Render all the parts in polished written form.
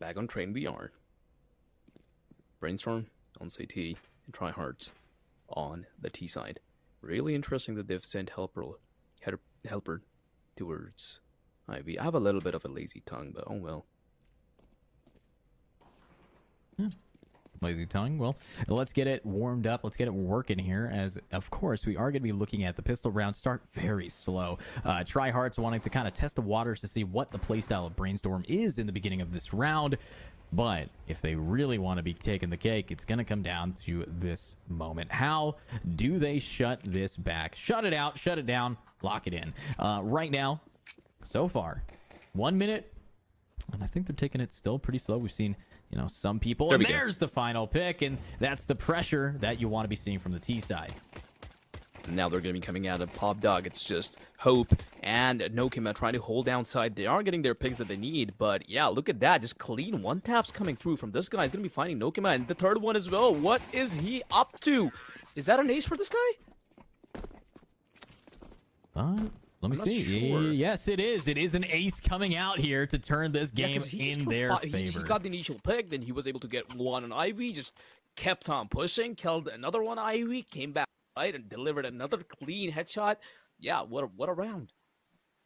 back on train we are. Brainstorm on CT and TryHearts on the T side. Really interesting that they've sent helper towards Ivy. I have a little bit of a lazy tongue, but oh well. Lazy tongue. Well, let's get it warmed up. Let's get it working here, as of course we are going to be looking at the pistol rounds start very slow. TryHearts wanting to kind of test the waters to see what the playstyle of Brainstorm is in the beginning of this round. But if they really want to be taking the cake, it's going to come down to this moment. How do they shut this back? Shut it out, shut it down, lock it in. Right now, so far, 1 minute, and I think they're taking it still pretty slow. We've seen, you know, some people, and there's the final pick, and that's the pressure that you want to be seeing from the T side. Now they're going to be coming out of Pop Dog. It's just Hope and Nokima trying to hold down side. They are getting their picks that they need, but yeah, look at that. Just clean one taps coming through from this guy. He's going to be finding Nokima, and the third one as well. What is he up to? Is that an ace for this guy? Let me see. Sure. Yes, it is. It is an ace coming out here to turn this game in their favor. He got the initial pick, then he was able to get one on Ivy, just kept on pushing, killed another one Ivy, came back right and delivered another clean headshot. Yeah, what a round.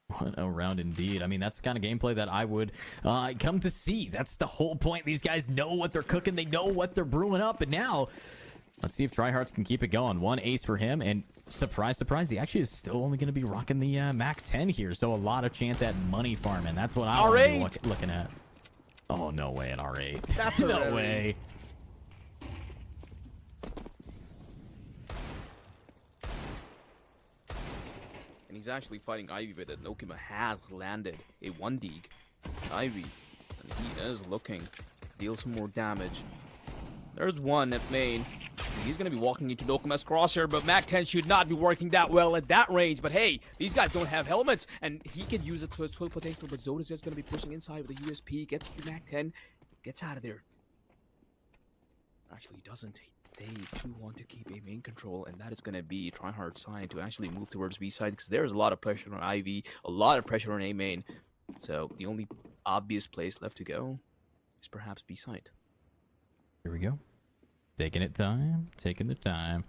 What a round indeed. I mean, that's the kind of gameplay that I would come to see. That's the whole point. These guys know what they're cooking. They know what they're brewing up. And now, let's see if TryHearts can keep it going. One ace for him. And surprise, surprise, he actually is still only going to be rocking the Mac 10 here. So a lot of chance at money farming. That's what I'm looking at. Oh, no way at R8. That's no way. And he's actually fighting Ivy with it. Nokima has landed a 1-dig. Ivy, and he is looking to deal some more damage. There's one at main. He's going to be walking into Nokima's crosshair, but Mac 10 should not be working that well at that range. But hey, these guys don't have helmets, and he can use it to his full potential. But Zod is just going to be pushing inside with a USP, gets the Mac 10, gets out of there. Actually, he doesn't. They do want to keep a main control, and that is going to be TryHearts' side to actually move towards B side, because there's a lot of pressure on Ivy, a lot of pressure on A main. So the only obvious place left to go is perhaps B side. Here we go. Taking it time. Taking the time.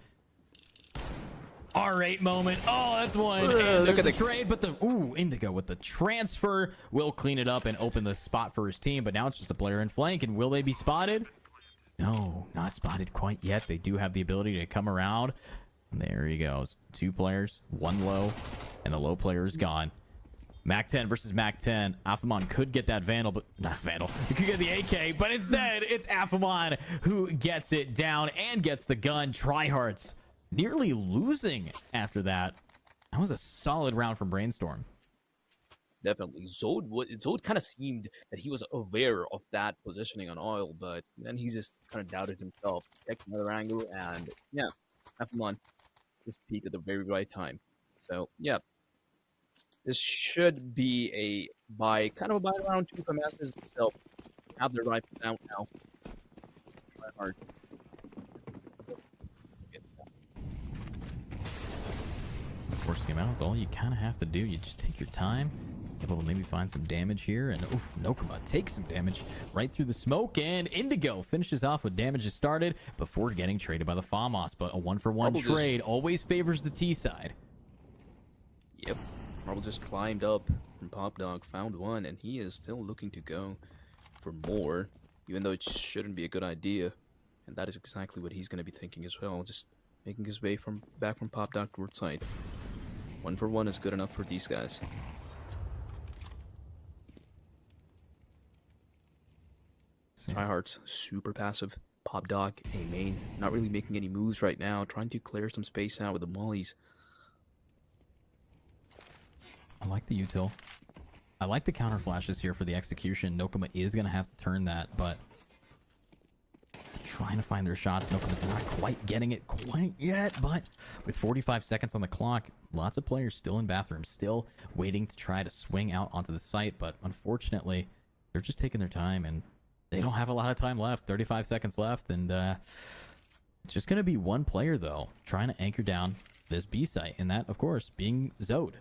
R8 moment. Oh, that's one. Look at the trade, but the Indigo with the transfer will clean it up and open the spot for his team. But now it's just a player in flank, and will they be spotted? No, not spotted quite yet. They do have the ability to come around. And there he goes. Two players, one low, and the low player is gone. Mac 10 versus Mac 10. Afamon could get that Vandal, but not Vandal. He could get the AK, but instead it's Afamon who gets it down and gets the gun. TryHearts nearly losing after that. That was a solid round from Brainstorm. Definitely. Zod kind of seemed that he was aware of that positioning on oil, but then he just kind of doubted himself. Checked another angle, and yeah, Afamon just peaked at the very right time. So yeah. This should be kind of a buy round 2 for Masters themselves. Have their rifle down now. Try hard. Forcing him out is all you kind of have to do. You just take your time, able to maybe find some damage here, and Nokima takes some damage right through the smoke, and Indigo finishes off with damage started before getting traded by the FAMAS. But a 1-for-1 trade always favors the T side. Yep. Marble just climbed up from Pop Dog, found one, and he is still looking to go for more, even though it shouldn't be a good idea. And that is exactly what he's going to be thinking as well, just making his way back from Pop Dog towards side. 1-for-1 is good enough for these guys. TryHearts, super passive. Pop Dog, A main, not really making any moves right now, trying to clear some space out with the mollies. I like the util. I like the counter flashes here for the execution. Nokima is going to have to turn that, but trying to find their shots. Nokima's not quite getting it quite yet, but with 45 seconds on the clock, lots of players still in bathrooms, still waiting to try to swing out onto the site, but unfortunately, they're just taking their time, and they don't have a lot of time left. 35 seconds left, and it's just going to be one player, though, trying to anchor down this B site, and that, of course, being Zod.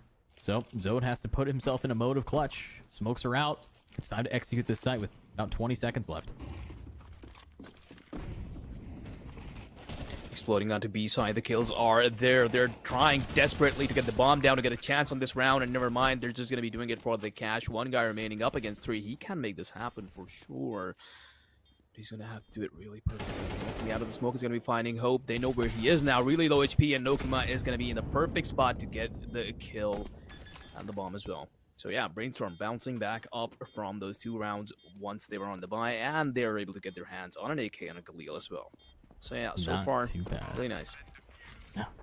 So Zod has to put himself in a mode of clutch. Smokes are out. It's time to execute this site with about 20 seconds left. Exploding onto B side, the kills are there. They're trying desperately to get the bomb down to get a chance on this round, and never mind, they're just going to be doing it for the cash. One guy remaining up against 3. He can make this happen for sure. He's going to have to do it really perfectly. Looking out of the smoke is going to be finding Hope. They know where he is now. Really low HP, and Nokima is going to be in the perfect spot to get the kill and the bomb as well. So yeah, Brainstorm bouncing back up from those 2 rounds once they were on the buy, and they are able to get their hands on an AK and a Galil as well. So yeah, so Not far, too bad. Really nice.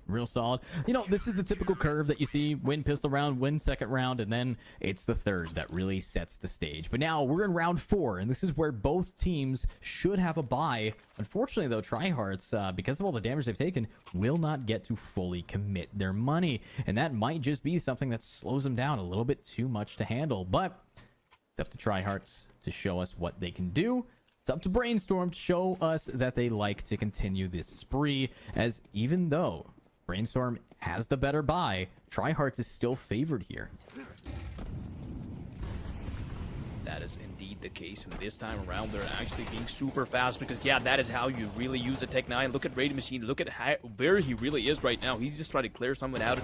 Real solid. You know, this is the typical curve that you see: win pistol round, win second round, and then it's the third that really sets the stage. But now we're in round 4, and this is where both teams should have a bye. Unfortunately, though, TryHearts, because of all the damage they've taken, will not get to fully commit their money. And that might just be something that slows them down a little bit too much to handle. But it's up to TryHearts to show us what they can do. It's up to Brainstorm to show us that they like to continue this spree, as even though Brainstorm has the better buy, TryHearts is still favored here. That is indeed the case, and this time around they're actually being super fast, because yeah, that is how you really use a Tech 9. Look at Raid Machine, look at where he really is right now. He's just trying to clear someone out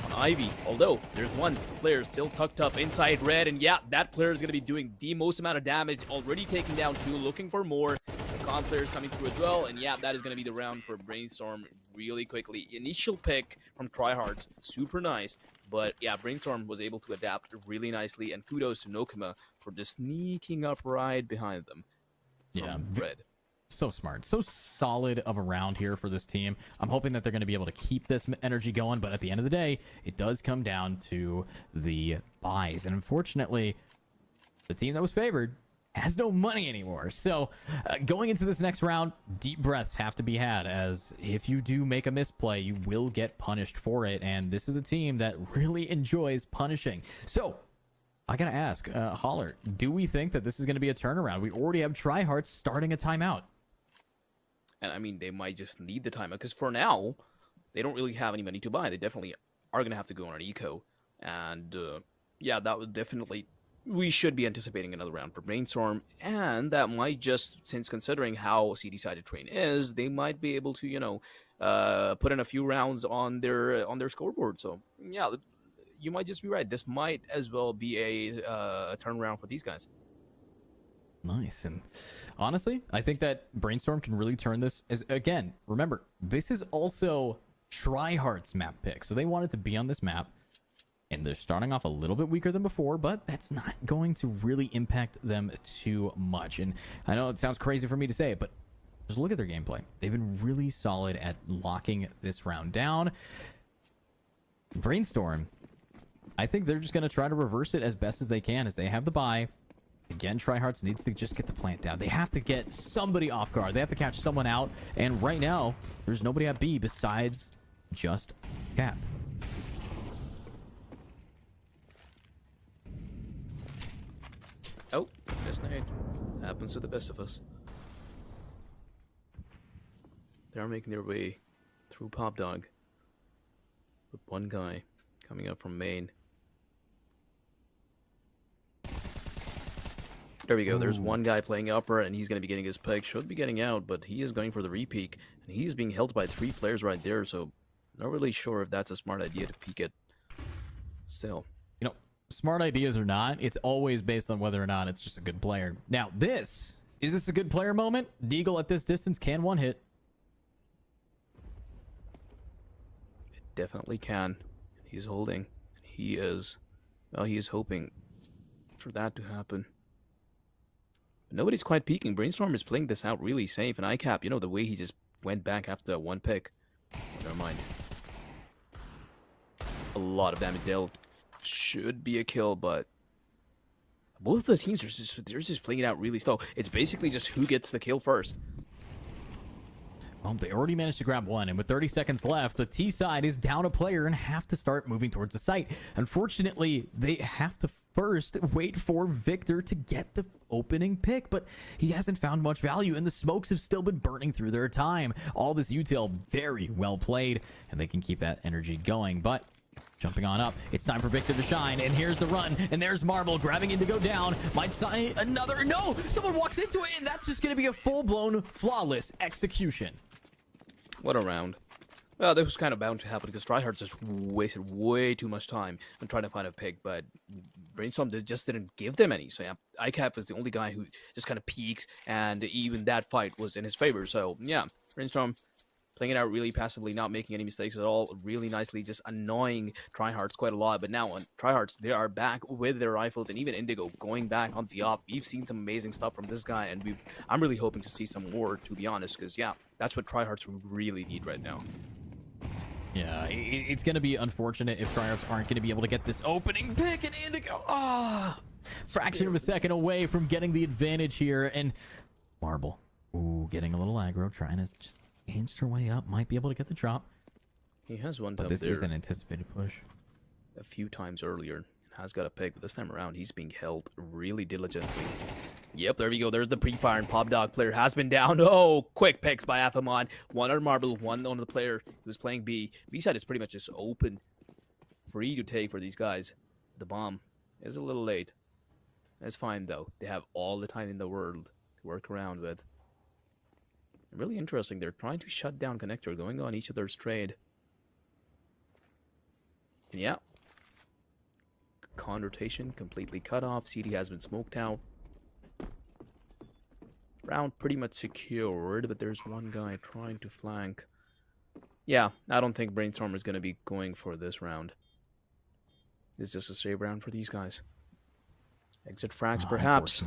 on Ivy, although there's one player still tucked up inside red, and yeah, that player is going to be doing the most amount of damage, already taking down 2, looking for more. The con player is coming through as well, and yeah, that is going to be the round for Brainstorm really quickly. Initial pick from TryHearts, super nice, but yeah, Brainstorm was able to adapt really nicely, and kudos to Nokima for just sneaking up right behind them. Yeah, red. So smart, so solid of a round here for this team. I'm hoping that they're going to be able to keep this energy going, but at the end of the day, it does come down to the buys. And unfortunately, the team that was favored has no money anymore. So going into this next round, deep breaths have to be had, as if you do make a misplay, you will get punished for it. And this is a team that really enjoys punishing. So I gotta ask, Holler, do we think that this is going to be a turnaround? We already have TryHearts starting a timeout. And I mean, they might just need the timeout, because for now, they don't really have any money to buy. They definitely are going to have to go on an eco. And yeah, that would definitely, we should be anticipating another round for Brainstorm. And that might just, since considering how CD-sided Train is, they might be able to, you know, put in a few rounds on their scoreboard. So yeah, you might just be right. This might as well be a turnaround for these guys. Nice. And honestly, I think that Brainstorm can really turn this, as again, remember, this is also TryHearts map pick, so they wanted to be on this map, and they're starting off a little bit weaker than before, but that's not going to really impact them too much. And I know it sounds crazy for me to say it, but just look at their gameplay. They've been really solid at locking this round down. Brainstorm, I think they're just going to try to reverse it as best as they can, as they have the bye. Again, TryHearts needs to just get the plant down. They have to get somebody off guard. They have to catch someone out. And right now, there's nobody at B besides just Cap. Oh, there's nade. Happens to the best of us. They're making their way through Pop Dog, with one guy coming up from main. There we go. There's one guy playing upper, and he's going to be getting his pick. Should be getting out, but he is going for the repeak, and he's being held by 3 players right there, so not really sure if that's a smart idea to peek it. Still. You know, smart ideas or not, it's always based on whether or not it's just a good player. Now, is this a good player moment? Deagle at this distance can one hit. It definitely can. He's holding. He is hoping for that to happen. Nobody's quite peeking. Brainstorm is playing this out really safe, and ICAP, you know, the way he just went back after one pick. Never mind. A lot of damage dealt. Should be a kill, but both the teams are they're just playing it out really slow. It's basically just who gets the kill first. Well, they already managed to grab one, and with 30 seconds left, the T side is down a player and have to start moving towards the site. Unfortunately, they have to first wait for Victor to get the opening pick, but he hasn't found much value, and the smokes have still been burning through their time. All this util very well played, and they can keep that energy going, but Jumping on up. It's time for Victor to shine. And here's the run. And there's Marble grabbing Indigo down. Might sign another. No! Someone walks into it, and that's just going to be a full-blown, flawless execution. What a round. Well, this was kind of bound to happen because TryHearts just wasted way too much time on trying to find a pick, but Brainstorm just didn't give them any. So yeah, ICAP was the only guy who just kind of peaked, and even that fight was in his favor. So yeah, Brainstorm playing it out really passively, not making any mistakes at all, really nicely, just annoying TryHearts quite a lot. But now on TryHearts, they are back with their rifles, and even Indigo going back on the op. We've seen some amazing stuff from this guy, and I'm really hoping to see some more, to be honest, because yeah, that's what TryHearts really need right now. Yeah, it's going to be unfortunate if TryHearts aren't going to be able to get this opening pick, and Indigo, fraction of a second away from getting the advantage here. And Marble, getting a little aggro, trying to just inch her way up, might be able to get the drop. He has one but time this there is an anticipated push. A few times earlier, and has got a pick, but this time around he's being held really diligently. Yep, there we go. There's the pre-fire, and Pop Dog player has been down. Oh, quick picks by Afamon. One on Marble, one on the player who's playing B. B side is pretty much just open, free to take for these guys. The bomb is a little late. That's fine though. They have all the time in the world to work around with. Really interesting. They're trying to shut down Connector, going on each other's trade. And yeah. Con rotation completely cut off. CD has been smoked out. Round pretty much secured, but there's one guy trying to flank. Yeah, I don't think Brainstorm is going to be going for this round. It's just a save round for these guys. Exit frags, perhaps.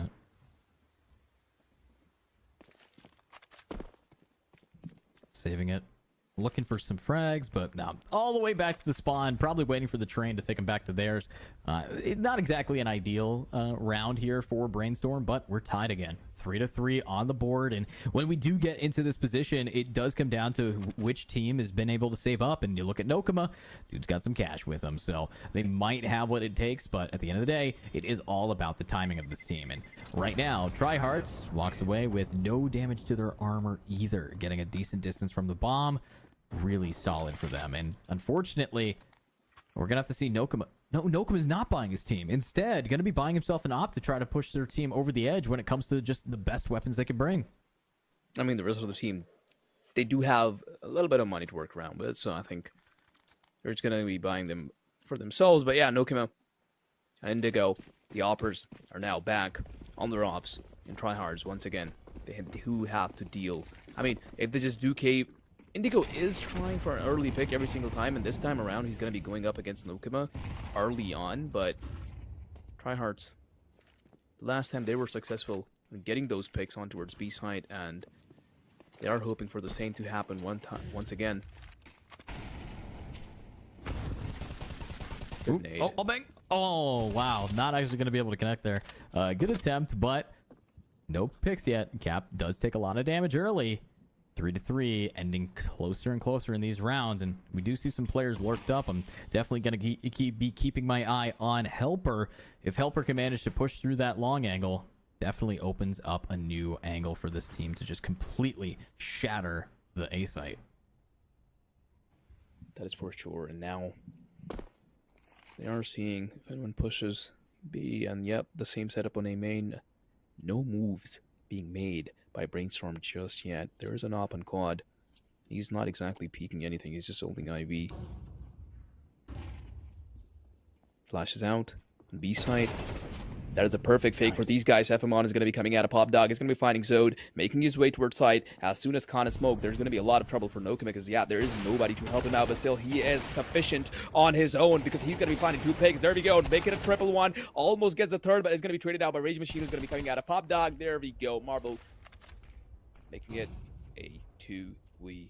Saving it. Looking for some frags, but no. All the way back to the spawn. Probably waiting for the train to take them back to theirs. Not exactly an ideal round here for Brainstorm, but we're tied again. 3-3 on the board. And when we do get into this position, it does come down to which team has been able to save up. And you look at Nokuma, dude's got some cash with him. So they might have what it takes, but at the end of the day, it is all about the timing of this team. And right now, TryHearts walks away with no damage to their armor either, getting a decent distance from the bomb. Really solid for them. And unfortunately, we're gonna have to see Nokuma. No, Nokuma is not buying his team. Instead, gonna be buying himself an op to try to push their team over the edge when it comes to just the best weapons they can bring. I mean, the rest of the team, they do have a little bit of money to work around with, so I think they're just gonna be buying them for themselves. But yeah, Nokuma and Indigo, the oppers, are now back on their ops and TryHards once again. They do have to deal. I mean, if they just do cave. Indigo is trying for an early pick every single time, and this time around he's going to be going up against Nokuma early on, but TryHearts, the last time they were successful in getting those picks on towards B side, and they are hoping for the same to happen once again. Oh, bang! Oh, wow. Not actually going to be able to connect there. Good attempt, but no picks yet. Cap does take a lot of damage early. 3-3, ending closer and closer in these rounds, and we do see some players worked up. I'm definitely going to be keeping my eye on Helper. If Helper can manage to push through that long angle, definitely opens up a new angle for this team to just completely shatter the A site. That is for sure, and now they are seeing if anyone pushes B, and yep, the same setup on A main. No moves being made by Brainstorm just yet. There is an op on quad. He's not exactly peeking anything. He's just holding IV. Flashes out on B side. That is a perfect fake for these guys. Efamon is going to be coming out of Pop Dog. He's going to be finding Zode, making his way towards side. As soon as Khan is smoked, there's going to be a lot of trouble for Nokuma because, yeah, there is nobody to help him out, but still, he is sufficient on his own because he's going to be finding two pigs. There we go. Make it a 1-1. Almost gets the third, but it's going to be traded out by Rage Machine, who's going to be coming out of Pop Dog. There we go. Marble making it a 2v1.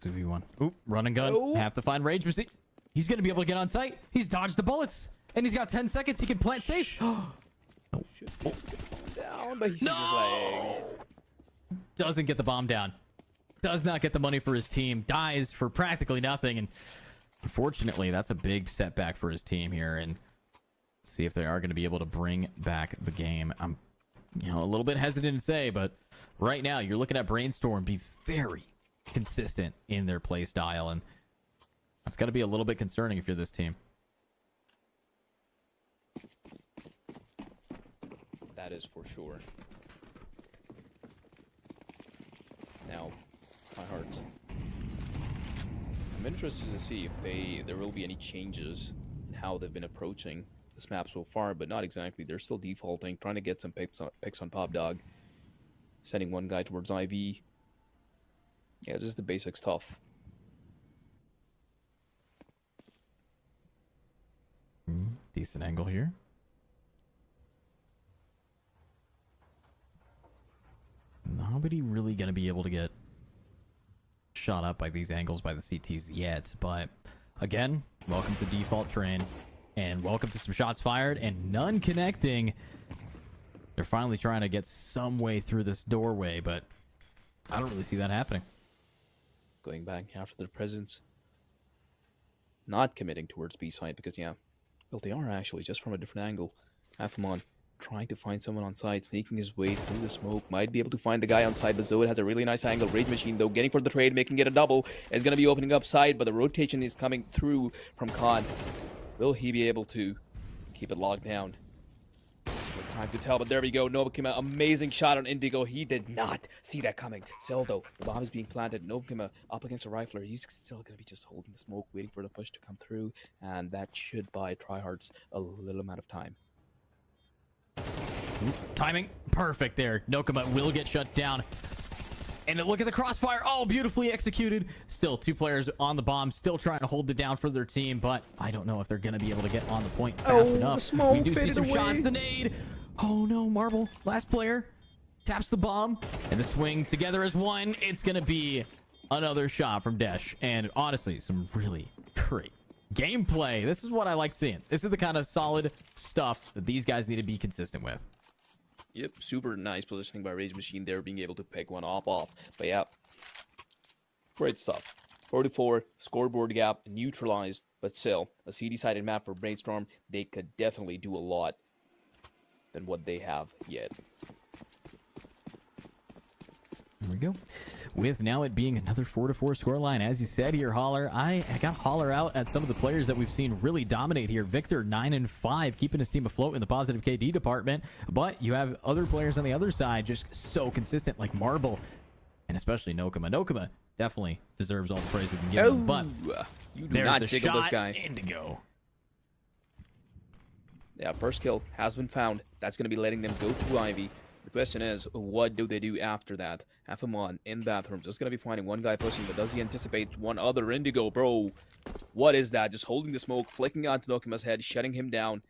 2v1. Oop, run and gun. Oh. Have to find Rage Machine. He's going to be able to get on site. He's dodged the bullets. And he's got 10 seconds. He can plant safe. Should be down, but he sees his legs. Doesn't get the bomb down. Does not get the money for his team. Dies for practically nothing. And unfortunately, that's a big setback for his team here. And let's see if they are going to be able to bring back the game. I'm a little bit hesitant to say, but right now you're looking at Brainstorm be very consistent in their play style. And It's got to be a little bit concerning if you're this team. That is for sure. Now, TryHearts. I'm interested to see if there will be any changes in how they've been approaching this map so far, but not exactly. They're still defaulting, trying to get some picks on Pop Dog, sending one guy towards IV. Yeah, just the basic stuff. Decent angle here. Nobody really going to be able to get shot up by these angles by the CTs yet, but again, welcome to default train, and welcome to some shots fired and none connecting. They're finally trying to get some way through this doorway, but I don't really see that happening. Going back after their presence. Not committing towards B side because, yeah, well, they are actually, just from a different angle. Afamon trying to find someone on side, sneaking his way through the smoke. Might be able to find the guy on side, but Zod has a really nice angle. Rage Machine, though, getting for the trade, making it a double. Is going to be opening up side, but the rotation is coming through from Khan. Will he be able to keep it locked down? Time to tell, but there we go. Nova came out. Amazing shot on Indigo. He did not see that coming. Still, though, the bomb is being planted. Nova came out up against a rifler. He's still going to be just holding the smoke, waiting for the push to come through, and that should buy TryHearts a little amount of time. Timing perfect there. Nokama will get shut down. And look at the crossfire. Oh, beautifully executed. Still, two players on the bomb, still trying to hold it down for their team, but I don't know if they're going to be able to get on the point fast enough. The smoke we do see some away. shots. The nade. Oh, no. Marble, last player, taps the bomb, and the swing together as one. It's going to be another shot from Desh. And honestly, some really great gameplay. This is what I like seeing. This is the kind of solid stuff that these guys need to be consistent with. Yep, super nice positioning by Rage Machine there, being able to pick one off. But yeah, great stuff. 44, scoreboard gap neutralized, but still, a CD-sided map for Brainstorm. They could definitely do a lot than what they have yet. There we go. With now it being another 4-4 scoreline. As you said here, Holler, I got Holler out at some of the players that we've seen really dominate here. Victor, 9-5, keeping his team afloat in the positive KD department. But you have other players on the other side just so consistent, like Marble, and especially Nokama. Nokama definitely deserves all the praise we can give him. But you do not jiggle this guy. Indigo. Yeah, first kill has been found. That's going to be letting them go through Ivy. The question is, what do they do after that? Afamon in bathroom, just gonna be finding one guy pushing, but does he anticipate one other? Indigo, bro? What is that? Just holding the smoke, flicking onto Nokima's head, shutting him down.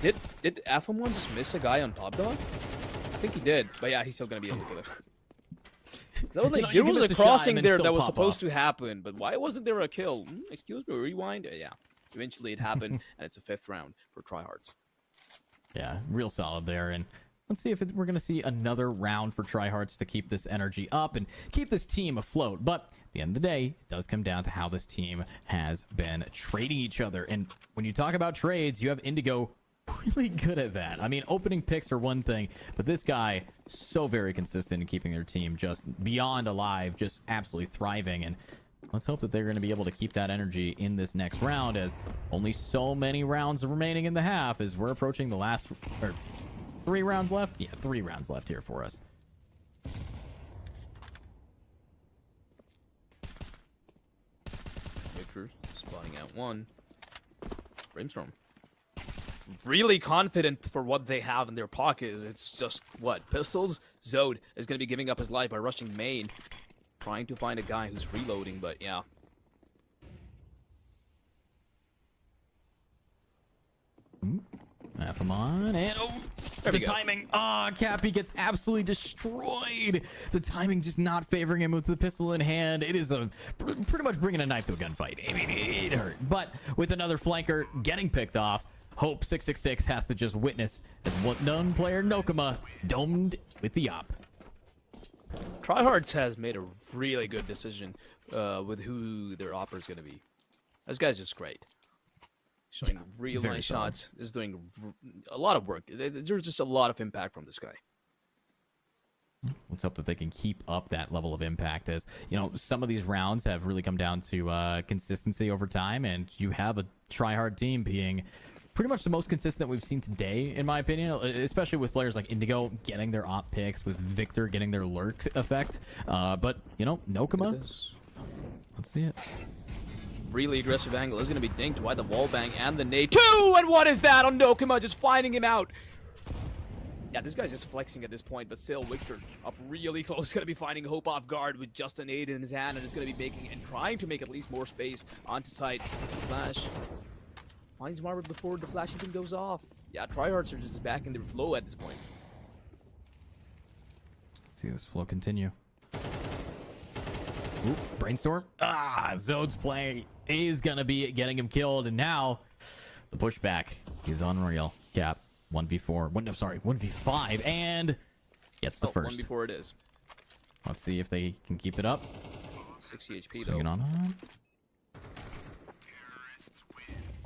Did Afamon just miss a guy on top dog? I think he did, but yeah, he's still gonna be able to kill him. That was like, there was a crossing there that was supposed to happen, but why wasn't there a kill? Excuse me, rewind? Yeah, eventually it happened, and it's a 5th round for TryHearts. Yeah, real solid there. And let's see if we're going to see another round for TryHearts to keep this energy up and keep this team afloat. But at the end of the day, it does come down to how this team has been trading each other. And when you talk about trades, you have Indigo really good at that. I mean, opening picks are one thing, but this guy so very consistent in keeping their team just beyond alive, just absolutely thriving. And let's hope that they're going to be able to keep that energy in this next round, as only so many rounds remaining in the half, as we're approaching the last, or 3 rounds left? Yeah, 3 rounds left here for us. Victor spotting out one. Brainstorm. Really confident for what they have in their pockets. It's just, what, pistols? Zod is going to be giving up his life by rushing main. Trying to find a guy who's reloading, but yeah. Afamon, and the timing. Cappy gets absolutely destroyed. The timing just not favoring him with the pistol in hand. It is pretty much bringing a knife to a gunfight. I mean, it hurt. But with another flanker getting picked off, Hope 666 has to just witness as one player Nokama domed with the op. TryHearts has made a really good decision with who their opera is going to be. This guy's just great. Showing real nice shots. Is doing a lot of work. There's just a lot of impact from this guy. Let's hope that they can keep up that level of impact, as you know, some of these rounds have really come down to consistency over time, and you have a try-hard team being pretty much the most consistent we've seen today, in my opinion, especially with players like Indigo getting their op picks, with Victor getting their lurk effect. But, you know, Nokuma, let's see it. Really aggressive angle is going to be dinked by the wall bang and the nade. 2! And what is that on Nokuma? Just finding him out. Yeah, this guy's just flexing at this point, but still, Victor up really close. Going to be finding Hope off guard with just a nade in his hand, and is going to be making and trying to make at least more space onto site. Flash finds Marble before the flash even goes off. Yeah, TryHearts are just back in their flow at this point. See this flow continue. Ooh, Brainstorm. Zode's play is going to be getting him killed, and now the pushback is unreal. Cap, 1v4. 1v5, and gets the first. 1v4 it is. Let's see if they can keep it up. 60 HP Swinging though. On.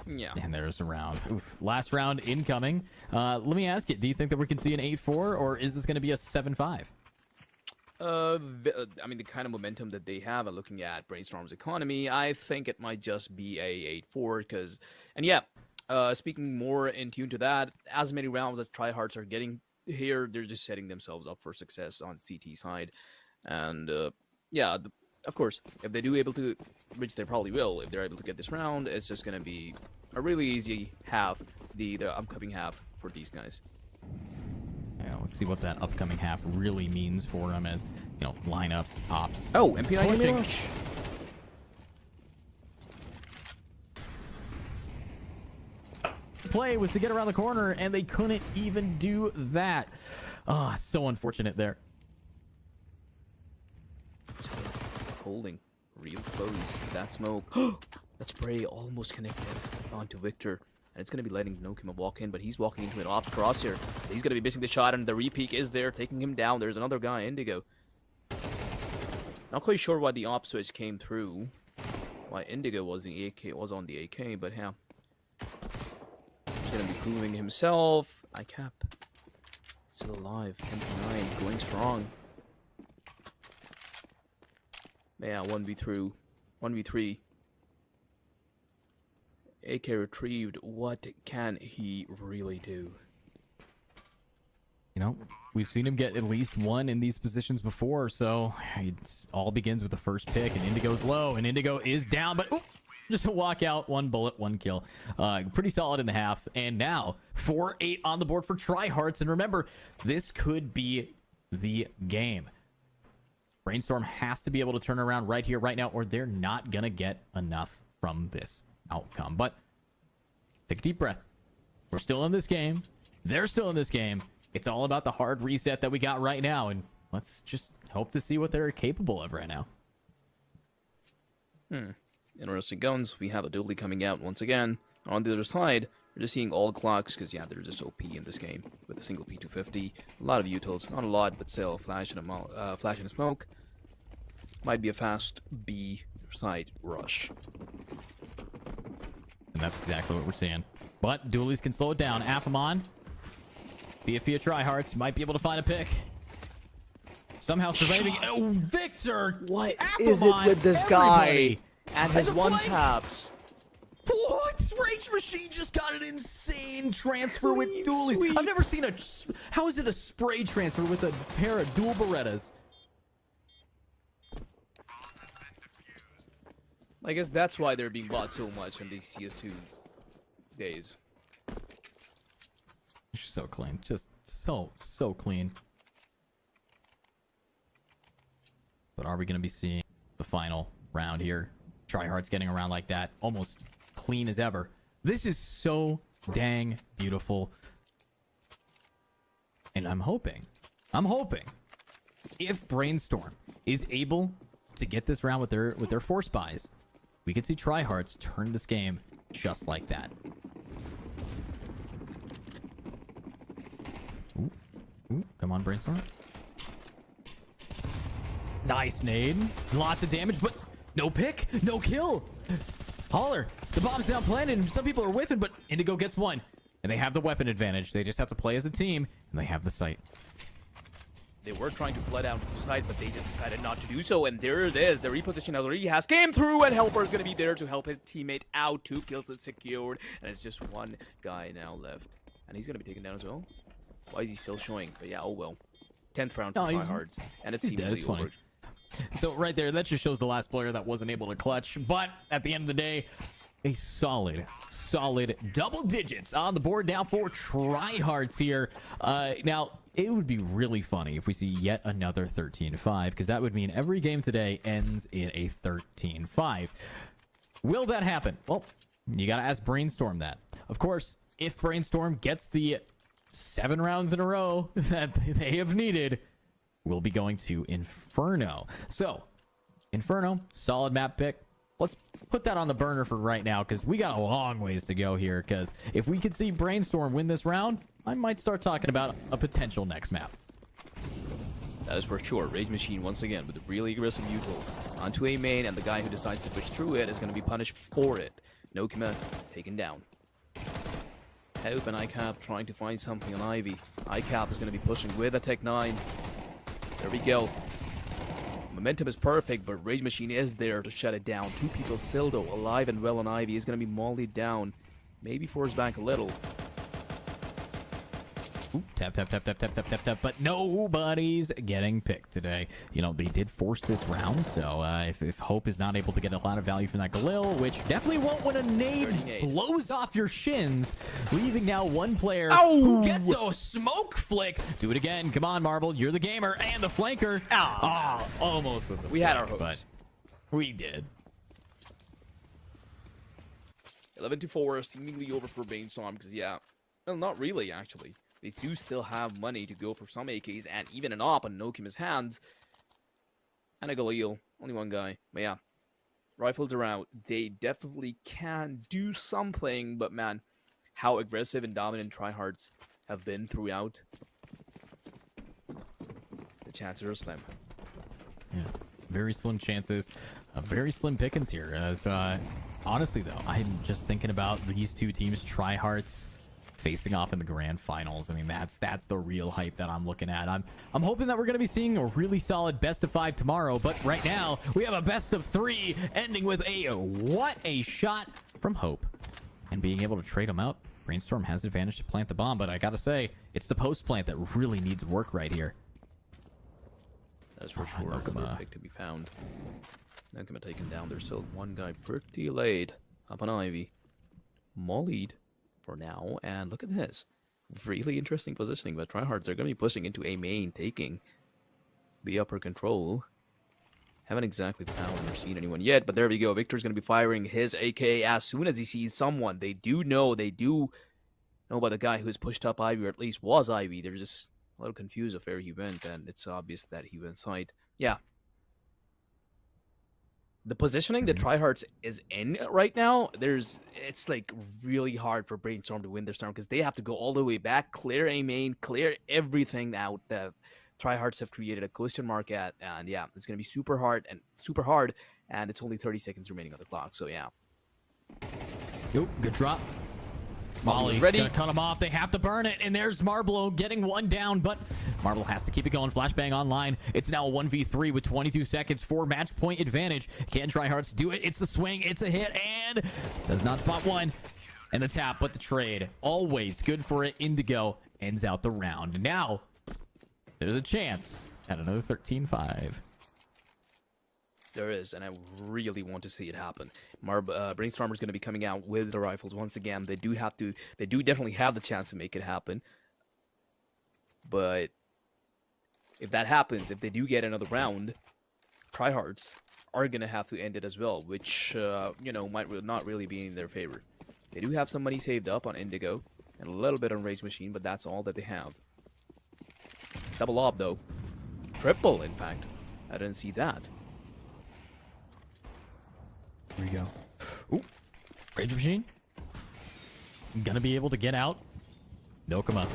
Yeah. And there's a round. Oof. Last round incoming. Let me ask you, do you think that we can see an 8-4, or is this going to be a 7-5? I mean, the kind of momentum that they have looking at Brainstorm's economy, I think it might just be a 8-4, because, and yeah, speaking more in tune to that, as many rounds as TryHearts are getting here, they're just setting themselves up for success on CT side. And, yeah, of course, if they do able to, which they probably will, if they're able to get this round, it's just going to be a really easy half, the upcoming half for these guys. Yeah, let's see what that upcoming half really means for them, as, you know, lineups, ops. Oh, MP9 Play was to get around the corner, and they couldn't even do that. Ah, so unfortunate there. Holding real close. That smoke. That spray almost connected onto Victor. And it's going to be letting Nokuma walk in, but he's walking into an ops crosshair. He's going to be missing the shot, and the repeak is there, taking him down. There's another guy, Indigo. Not quite sure why the op switch came through. Why Indigo was the AK, was on the AK, but yeah. He's going to be proving himself. ICAP. Still alive. MP9 going strong. Yeah, 1v3. AK retrieved. What can he really do? You know, we've seen him get at least one in these positions before, so it all begins with the first pick, and Indigo's low, and Indigo is down, but just a walkout, 1 bullet, 1 kill. Pretty solid in the half, and now 4-8 on the board for TryHearts, and remember, this could be the game. Brainstorm has to be able to turn around right here, right now, or they're not going to get enough from this outcome. But take a deep breath. We're still in this game. They're still in this game. It's all about the hard reset that we got right now, and let's just hope to see what they're capable of right now. Interesting guns. We have a dually coming out once again. On the other side, we're just seeing all clocks, because yeah, they're just OP in this game with a single P250. A lot of utils, not a lot, but still, flash and a smoke. Might be a fast B side rush. And that's exactly what we're seeing. But dualies can slow it down. Apamon, BFP of TryHearts, might be able to find a pick. Somehow surviving. Oh, Victor! What Apamon, is it with this everybody. guy and his one taps? What? Rage Machine just got an insane transfer with dualies. Sweep. I've never seen a... How is it a spray transfer with a pair of dual Berettas? I guess that's why they're being bought so much in these CS2 days. She's so clean. Just so clean. But are we going to be seeing the final round here? TryHearts getting around like that. Almost clean as ever. This is so dang beautiful. And I'm hoping if Brainstorm is able to get this round with their force buys, we could see TryHearts turn this game just like that. Ooh, come on, Brainstorm. Nice nade. Lots of damage, but no pick, no kill. Holler, the bomb's down planted, and some people are whiffing, but Indigo gets one. And they have the weapon advantage. They just have to play as a team, and they have the sight. They were trying to flood out to the side, but they just decided not to do so. And there it is. The reposition already has came through, and Helper is going to be there to help his teammate out. 2 kills is secured, and it's just one guy now left. And he's going to be taken down as well. Why is he still showing? But yeah, oh well. 10th round for TryHearts, and it's seemingly over. So right there, that just shows the last player that wasn't able to clutch. But at the end of the day, a solid double digits on the board now for TryHearts here. Now, it would be really funny if we see yet another 13-5, because that would mean every game today ends in a 13-5. Will that happen? Well, you got to ask Brainstorm that. Of course, if Brainstorm gets the 7 rounds in a row that they have needed, we'll be going to Inferno. So, Inferno, solid map pick. Let's put that on the burner for right now, because we got a long ways to go here. Because if we could see Brainstorm win this round, I might start talking about a potential next map. That is for sure. Rage Machine once again with a really aggressive util onto a main, and the guy who decides to push through it is going to be punished for it. Nokima taken down. Hope and ICAP trying to find something on Ivy. ICAP is going to be pushing with a Tech 9. There we go. Momentum is perfect, but Rage Machine is there to shut it down. 2 people still, though, alive and well on Ivy. Is going to be mollied down. Maybe forced back a little. Ooh, tap, but nobody's getting picked today. You know, they did force this round, so if Hope is not able to get a lot of value from that Galil, which definitely won't when a nade blows off your shins, leaving now one player who gets a smoke flick. Do it again. Come on, Marble. You're the gamer and the flanker. Almost with the We had our hopes. But we did. 11-4, seemingly over for Brainstorm, because, yeah, well, not really, actually. They do still have money to go for some AKs and even an AWP on Nokima's hands. And a Galil. Only one guy. But yeah. Rifles are out. They definitely can do something. But man, how aggressive and dominant TryHearts have been throughout. The chances are slim. Yeah. Very slim chances. Very slim pickings here. As honestly, though, I'm just thinking about these 2 teams, TryHearts, facing off in the grand finals. I mean, that's the real hype that I'm looking at. I'm hoping that we're going to be seeing a really solid best of 5 tomorrow, but right now we have a best of 3 ending with what a shot from Hope, and being able to trade them out. Brainstorm has advantage to plant the bomb, but I gotta say, it's the post plant that really needs work right here. That's for sure. Another pick to be found. Nokima taken down. There's still one guy pretty late up on Ivy. Mollied for now, and look at this. Really interesting positioning, but TryHearts are going to be pushing into a main, taking the upper control. Haven't exactly found or seen anyone yet, but there we go. Victor's going to be firing his AK as soon as he sees someone. They do know about the guy who's pushed up Ivy, or at least was Ivy. They're just a little confused of where he went, and it's obvious that he went side. Yeah. The positioning that TryHearts is in right now, it's like really hard for Brainstorm to win this round, because they have to go all the way back, clear a main, clear everything out that TryHearts have created a question mark at, and yeah, it's gonna be super hard, and it's only 30 seconds remaining on the clock, so yeah. Yep, good drop. Molly ready. Gonna cut him off. They have to burn it, and there's Marble getting one down, but Marble has to keep it going. Flashbang online. It's now a 1v3 with 22 seconds for match point advantage. Can TryHearts do it? It's a swing. It's a hit, and does not spot one. And the tap, but the trade. Always good for it. Indigo ends out the round. Now, there's a chance at another 13-5. There is, and I really want to see it happen. Brainstormer's going to be coming out with the rifles once again. They do definitely have the chance to make it happen. But if that happens, if they do get another round, TryHearts are going to have to end it as well, which, might not really be in their favor. They do have some money saved up on Indigo, and a little bit on Rage Machine, but that's all that they have. Double lob, though. Triple, in fact. I didn't see that. Here we go. Ooh. Rage Machine. Gonna be able to get out. Nokima.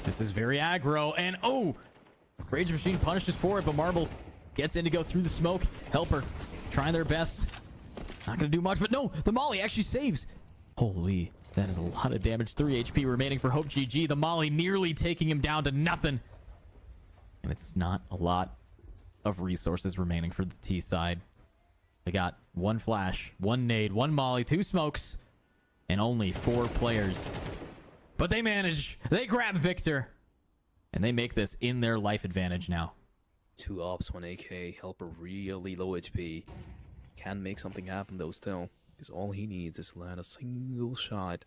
This is very aggro. And Rage Machine punishes for it, but Marble gets Indigo through the smoke. Helper trying their best. Not gonna do much, but no, the Molly actually saves. Holy, that is a lot of damage. 3 HP remaining for Hope GG. The Molly nearly taking him down to nothing. And it's not a lot of resources remaining for the T side. They got 1 flash, 1 nade, 1 molly, 2 smokes, and only 4 players. But they manage. They grab Victor. And they make this in their life advantage now. 2 ops, 1 AK, helper really low HP. Can make something happen though still. Because all he needs is to land a single shot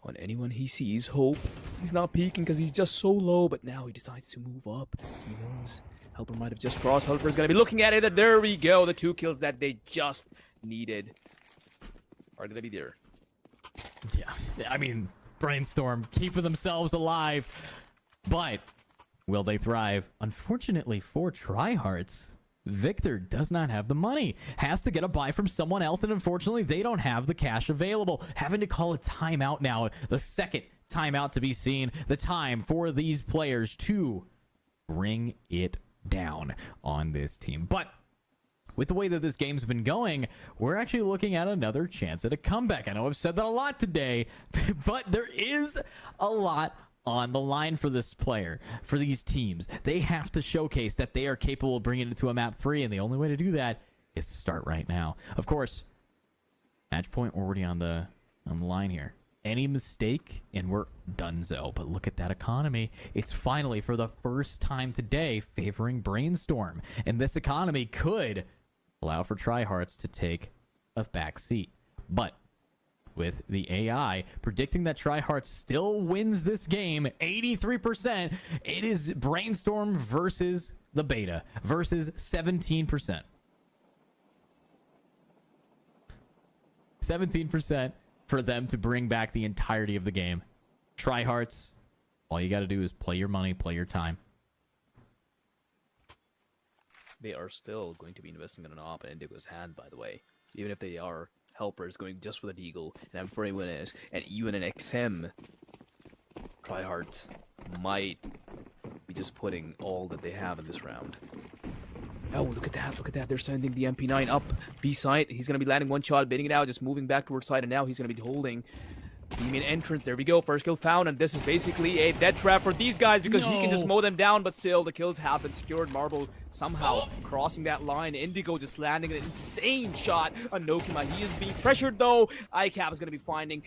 on anyone he sees. Hope he's not peeking because he's just so low, but now he decides to move up. He knows Helper might have just crossed. Helper's gonna be looking at it, and there we go. The 2 kills that they just needed are gonna be there. Yeah, I mean, Brainstorm keeping themselves alive, but will they thrive? Unfortunately for TryHearts, Victor does not have the money, has to get a buy from someone else, and unfortunately they don't have the cash available, having to call a timeout now. The second timeout to be seen, the time for these players to bring it down on this team. But with the way that this game's been going, we're actually looking at another chance at a comeback. I know I've said that a lot today, but there is a lot on the line for this player, for these teams. They have to showcase that they are capable of bringing it to a map 3, and the only way to do that is to start right now. Of course, match point already on the line here. Any mistake and we're donezo. But look at that economy. It's finally, for the first time today, favoring Brainstorm, and this economy could allow for TryHearts to take a back seat. But with the AI predicting that TryHearts still wins this game, 83%, it is Brainstorm versus the beta versus 17%. 17% for them to bring back the entirety of the game. TryHearts, all you got to do is play your money, play your time. They are still going to be investing in an op in Indigo's hand, by the way. Even if they are helpers going just with a Deagle, and M4A1S, and even an XM, TryHearts might be just putting all that they have in this round. Oh, look at that, look at that. They're sending the MP9 up B side. He's going to be landing 1 shot, baiting it out, just moving back towards side, and now he's going to be holding the main entrance. There we go, first kill found, and this is basically a dead trap for these guys because he can just mow them down, but still, the kills have been secured. Marble somehow crossing that line. Indigo just landing an insane shot on Nokima. He is being pressured, though. ICAP is going to be finding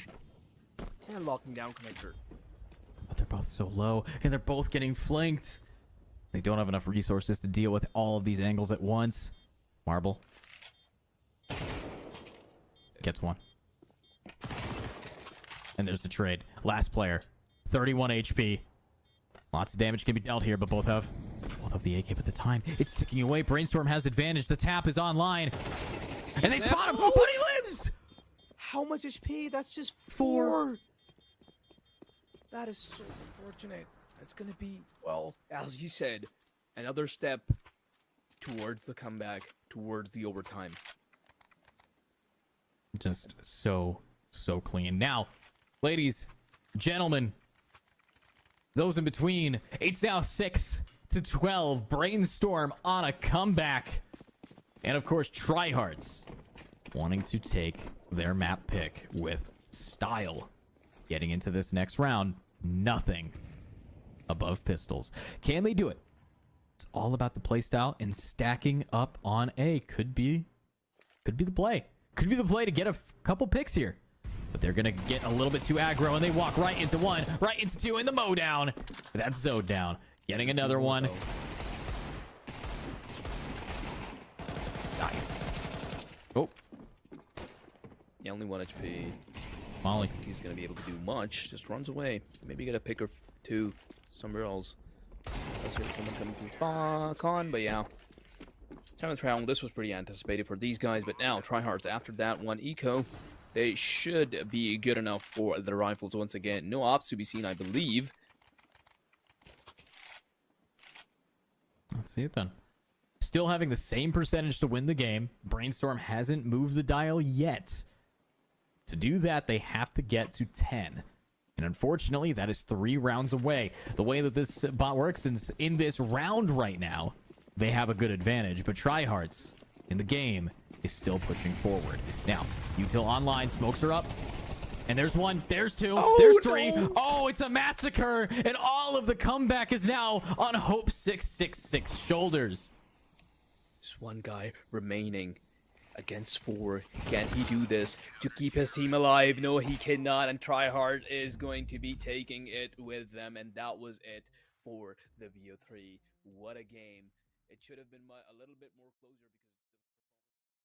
and locking down Connector. But they're both so low, and they're both getting flanked. They don't have enough resources to deal with all of these angles at once. Marble gets one. And there's the trade. Last player, 31 HP. Lots of damage can be dealt here, but both have the AK at the time. It's ticking away. Brainstorm has advantage. The tap is online. And they spot him, but he lives! How much HP? That's just 4. That is so unfortunate. It's gonna be, well, as you said, another step towards the comeback, towards the overtime. Just so clean. Now, ladies, gentlemen, those in between, it's now 6-12. Brainstorm on a comeback. And of course, TryHearts wanting to take their map pick with style. Getting into this next round, nothing above pistols. Can they do it? It's all about the playstyle, and stacking up on A could be the play. Could be the play to get a couple picks here. But they're going to get a little bit too aggro, and they walk right into 1, right into 2, and the mow down. That's Zode down. Getting another one. Nice. Oh. Yeah, only 1 HP. Molly. I don't think he's going to be able to do much. Just runs away. Maybe get a pick or 2 somewhere else. Let's hear someone coming from Con, but yeah. 7th round, this was pretty anticipated for these guys, but now TryHearts, after that one eco, they should be good enough for the rifles once again. No ops to be seen, I believe. Let's see it then. Still having the same percentage to win the game. Brainstorm hasn't moved the dial yet. To do that, they have to get to 10. And unfortunately, that is 3 rounds away. The way that this bot works is in this round right now, they have a good advantage. But TryHearts in the game is still pushing forward. Now, util online, smokes are up. And there's one, there's two, Oh, there's three. no. Oh, it's a massacre. And all of the comeback is now on Hope 666 shoulders. Just one guy remaining against 4. Can he do this to keep his team alive? No, he cannot. And TryHearts is going to be taking it with them. And that was it for the BO3. What a game. It should have been a little bit more closer because